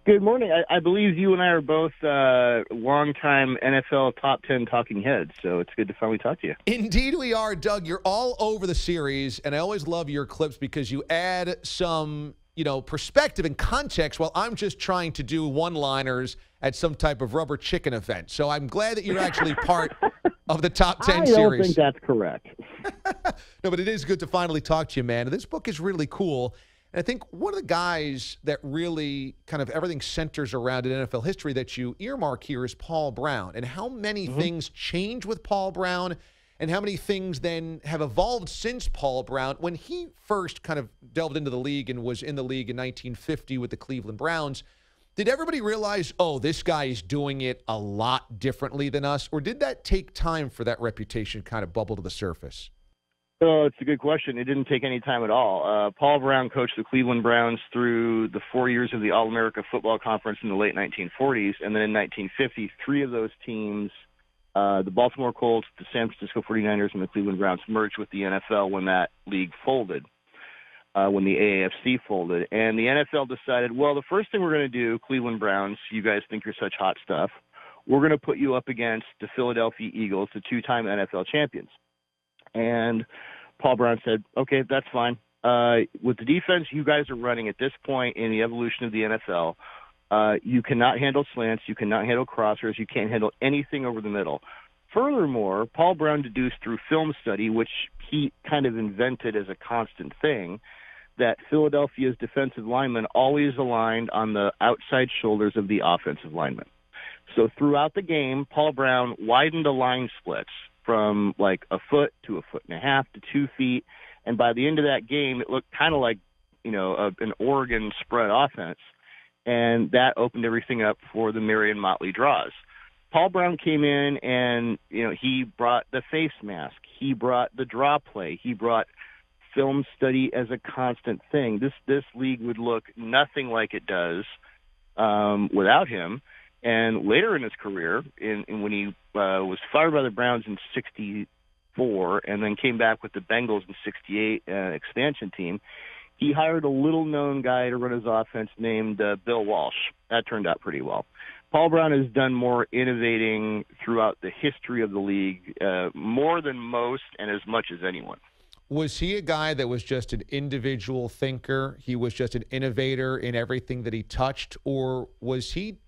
Good morning. I believe you and I are both longtime NFL top 10 talking heads, so it's good to finally talk to you. Indeed we are, Doug. You're all over the series, and I always love your clips because you add some, perspective and context while I'm just trying to do one-liners at some type of rubber chicken event. So I'm glad that you're actually part of the top 10 series. I don't think that's correct. No, but it is good to finally talk to you, man. This book is really cool. And I think one of the guys that really kind of everything centers around in NFL history that you earmark here is Paul Brown, and how many things changed with Paul Brown and how many things then have evolved since Paul Brown. When he first kind of delved into the league and was in the league in 1950 with the Cleveland Browns, did everybody realize, oh, this guy is doing it a lot differently than us? Or did that take time for that reputation kind of bubble to the surface? Oh, it's a good question. It didn't take any time at all. Paul Brown coached the Cleveland Browns through the 4 years of the All-America Football Conference in the late 1940s, and then in 1950, three of those teams, the Baltimore Colts, the San Francisco 49ers, and the Cleveland Browns, merged with the NFL when that league folded, when the AAFC folded. And the NFL decided, well, the first thing we're going to do, Cleveland Browns, you guys think you're such hot stuff, we're going to put you up against the Philadelphia Eagles, the two-time NFL champions. And Paul Brown said, okay, that's fine. With the defense you guys are running at this point in the evolution of the NFL, you cannot handle slants, you cannot handle crossers, you can't handle anything over the middle. Furthermore, Paul Brown deduced through film study, which he kind of invented as a constant thing, that Philadelphia's defensive linemen always aligned on the outside shoulders of the offensive linemen. So throughout the game, Paul Brown widened the line splits from like a foot to a foot and a half to 2 feet. And by the end of that game, it looked kind of like, an Oregon spread offense. And that opened everything up for the Marion Motley draws. Paul Brown came in and, he brought the face mask. He brought the draw play. He brought film study as a constant thing. This league would look nothing like it does without him. And later in his career, when he was fired by the Browns in '64 and then came back with the Bengals in '68 expansion team, he hired a little-known guy to run his offense named Bill Walsh. That turned out pretty well. Paul Brown has done more innovating throughout the history of the league, more than most and as much as anyone. Was he a guy that was just an individual thinker? He was just an innovator in everything that he touched? Or was he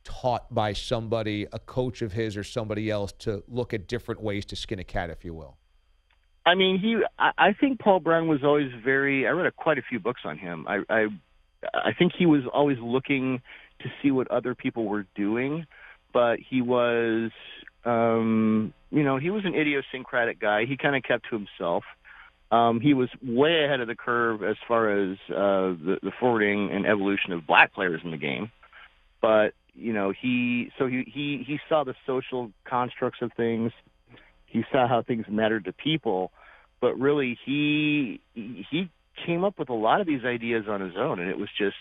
taught by somebody, a coach of his or somebody else, to look at different ways to skin a cat, if you will? I mean, I think Paul Brown was always I read quite a few books on him. I think he was always looking to see what other people were doing, but he was, he was an idiosyncratic guy. He kind of kept to himself. He was way ahead of the curve as far as the forwarding and evolution of black players in the game. But, he saw the social constructs of things. He saw how things mattered to people. But really, he came up with a lot of these ideas on his own. And it was just,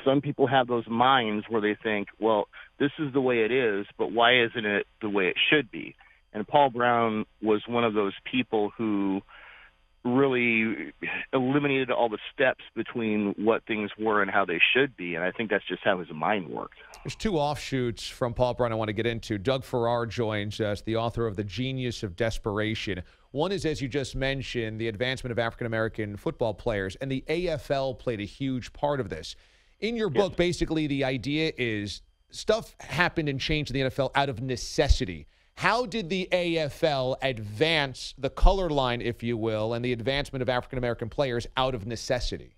some people have those minds where they think, well, this is the way it is, but why isn't it the way it should be? And Paul Brown was one of those people who really eliminated all the steps between what things were and how they should be, and I think that's just how his mind worked. There's two offshoots from Paul Brown I want to get into. Doug Farrar joins us, the author of The Genius of Desperation. One is, as you just mentioned, the advancement of African-American football players, and the AFL played a huge part of this. In your book, basically, the idea is stuff happened and changed in the NFL out of necessity. How did the AFL advance the color line, if you will, and the advancement of African-American players out of necessity?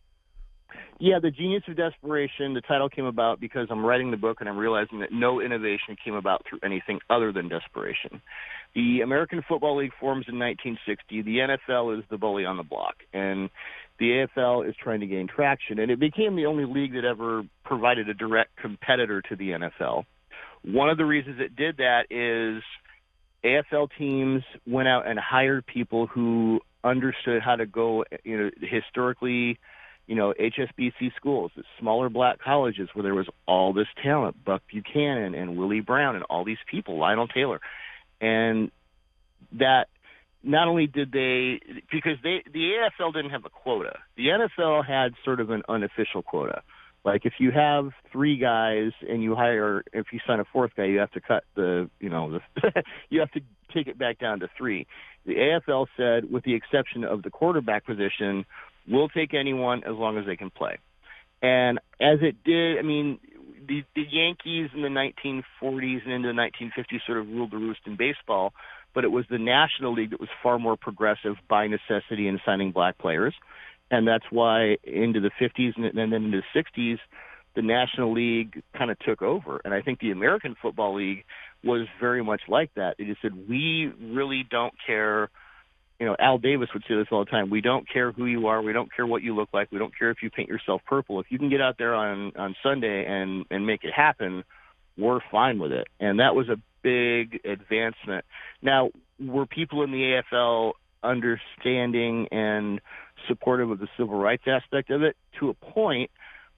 Yeah, The Genius of Desperation, the title came about because I'm writing the book and I'm realizing that no innovation came about through anything other than desperation. The American Football League forms in 1960. The NFL is the bully on the block, and the AFL is trying to gain traction. And it became the only league that ever provided a direct competitor to the NFL. One of the reasons it did that is AFL teams went out and hired people who understood how to go, historically, HSBC schools, the smaller black colleges where there was all this talent, Buck Buchanan and Willie Brown and all these people, Lionel Taylor. And that not only did because the AFL didn't have a quota. The NFL had sort of an unofficial quota. Like if you have three guys and if you sign a fourth guy, you have to cut you have to take it back down to three. The AFL said, with the exception of the quarterback position, we'll take anyone as long as they can play. And as it did, I mean, the Yankees in the 1940s and into the 1950s sort of ruled the roost in baseball, but it was the National League that was far more progressive by necessity in signing black players. And that's why into the 50s and then into the 60s, the National League kind of took over. And I think the American Football League was very much like that. They just said, we really don't care. Al Davis would say this all the time. We don't care who you are. We don't care what you look like. We don't care if you paint yourself purple. If you can get out there on Sunday and make it happen, we're fine with it. And that was a big advancement. Now, were people in the AFL understanding and supportive of the civil rights aspect of it? To a point.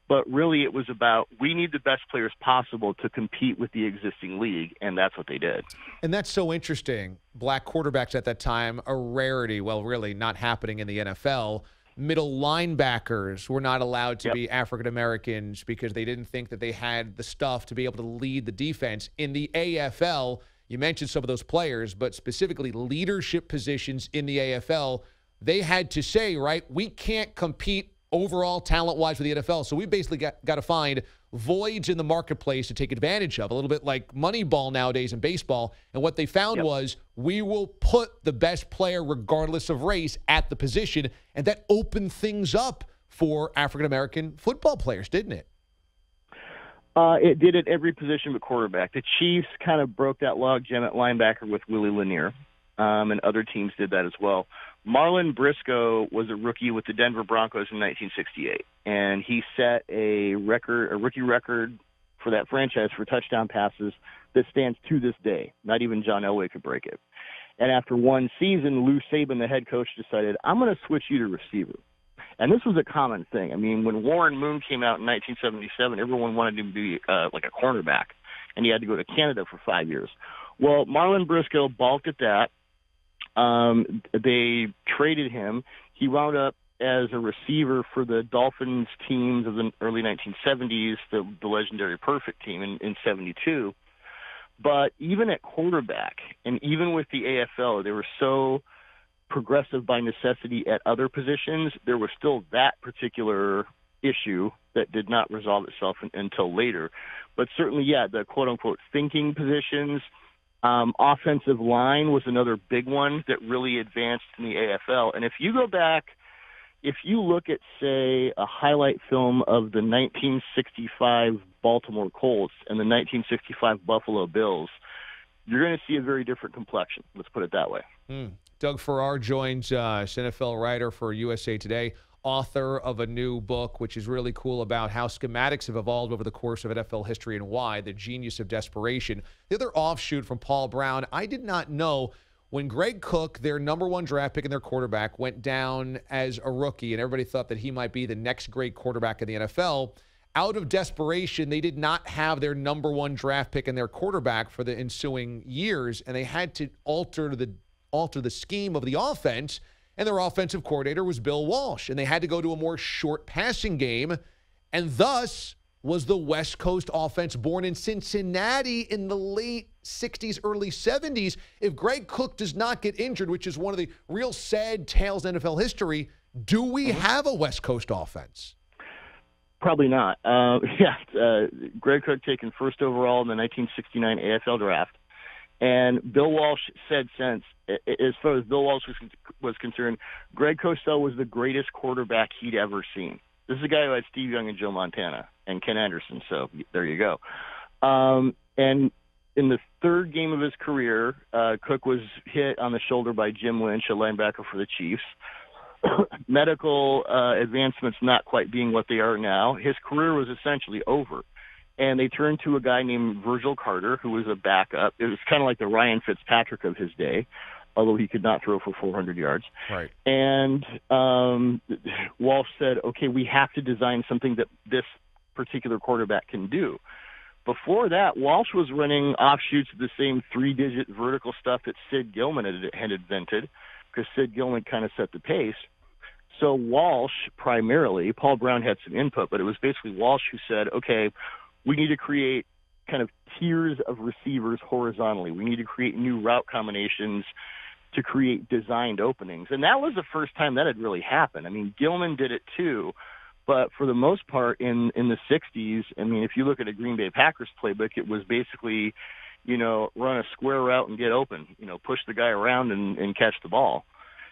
But really, it was about, we need the best players possible to compete with the existing league, and that's what they did. And that's so interesting. Black quarterbacks at that time, a rarity. Well, really not happening in the NFL. Middle linebackers were not allowed to be African Americans because they didn't think that they had the stuff to be able to lead the defense. In the AFL, you mentioned some of those players, but specifically leadership positions in the AFL, they had to say, right, we can't compete overall talent-wise with the NFL. So we basically got to find voids in the marketplace to take advantage of, a little bit like Moneyball nowadays in baseball. And what they found was, we will put the best player, regardless of race, at the position. And that opened things up for African-American football players, didn't it? It did at every position but quarterback. The Chiefs kind of broke that log jam at linebacker with Willie Lanier, and other teams did that as well. Marlon Briscoe was a rookie with the Denver Broncos in 1968, and he set a rookie record for that franchise for touchdown passes that stands to this day. Not even John Elway could break it. And after one season, Lou Saban, the head coach, decided, I'm going to switch you to receiver. And this was a common thing. I mean, when Warren Moon came out in 1977, everyone wanted him to be like a cornerback, and he had to go to Canada for 5 years. Well, Marlon Briscoe balked at that. They traded him. He wound up as a receiver for the Dolphins teams of the early 1970s, the legendary Perfect team in 72. But even at quarterback, and even with the AFL, they were so progressive by necessity at other positions, there was still that particular issue that did not resolve itself until later. But certainly, the quote-unquote thinking positions, offensive line was another big one that really advanced in the AFL. And if you go back, if you look at, say, a highlight film of the 1965 Baltimore Colts and the 1965 Buffalo Bills, you're going to see a very different complexion. Let's put it that way. Doug Farrar joins us, NFL writer for USA Today, author of a new book, which is really cool, about how schematics have evolved over the course of NFL history and why, the genius of desperation. The other offshoot from Paul Brown, I did not know when Greg Cook, their number one draft pick and their quarterback, went down as a rookie, and everybody thought that he might be the next great quarterback in the NFL. Out of desperation, they did not have their number one draft pick and their quarterback for the ensuing years, and they had to alter the scheme of the offense. And their offensive coordinator was Bill Walsh, and they had to go to a more short passing game, and thus was the West Coast offense born in Cincinnati in the late 60s, early 70s. If Greg Cook does not get injured, which is one of the real sad tales in NFL history, do we have a West Coast offense? Probably not. Greg Cook taken first overall in the 1969 AFL draft. And Bill Walsh said since, as far as Bill Walsh was concerned, Greg Cosell was the greatest quarterback he'd ever seen. This is a guy who had Steve Young and Joe Montana and Ken Anderson, so there you go. And in the third game of his career, Cook was hit on the shoulder by Jim Lynch, a linebacker for the Chiefs. Medical advancements not quite being what they are now, his career was essentially over. And they turned to a guy named Virgil Carter, who was a backup. It was kind of like the Ryan Fitzpatrick of his day, although he could not throw for 400 yards. Right. And Walsh said, okay, we have to design something that this particular quarterback can do. Before that, Walsh was running offshoots of the same three-digit vertical stuff that Sid Gilman had invented, because Sid Gilman kind of set the pace. So Walsh, primarily, Paul Brown had some input, but it was basically Walsh who said, okay, we need to create kind of tiers of receivers horizontally. We need to create new route combinations to create designed openings. And that was the first time that had really happened. I mean, Gilman did it too, but for the most part in the 60s, I mean, if you look at a Green Bay Packers playbook, it was basically, run a square route and get open, push the guy around and catch the ball.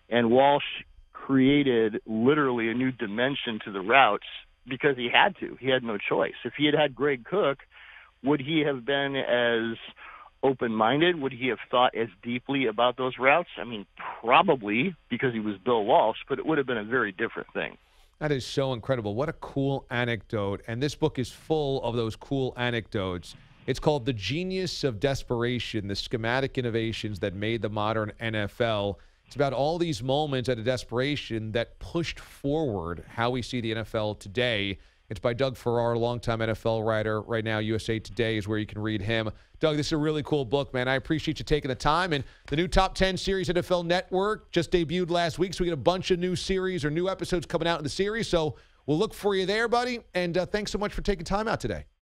And Walsh created literally a new dimension to the routes because he had to. He had no choice. If he had had Greg Cook, would he have been as open-minded? Would he have thought as deeply about those routes? I mean, probably, because he was Bill Walsh, but it would have been a very different thing. That is so incredible. What a cool anecdote. And this book is full of those cool anecdotes. It's called The Genius of Desperation, the schematic innovations that made the modern NFL. It's about all these moments out of desperation that pushed forward how we see the NFL today. It's by Doug Farrar, longtime NFL writer. Right now, USA Today is where you can read him. Doug, this is a really cool book, man. I appreciate you taking the time. And the new Top 10 series, NFL Network, just debuted last week. So we get a bunch of new series or new episodes coming out in the series. So we'll look for you there, buddy. And thanks so much for taking time out today.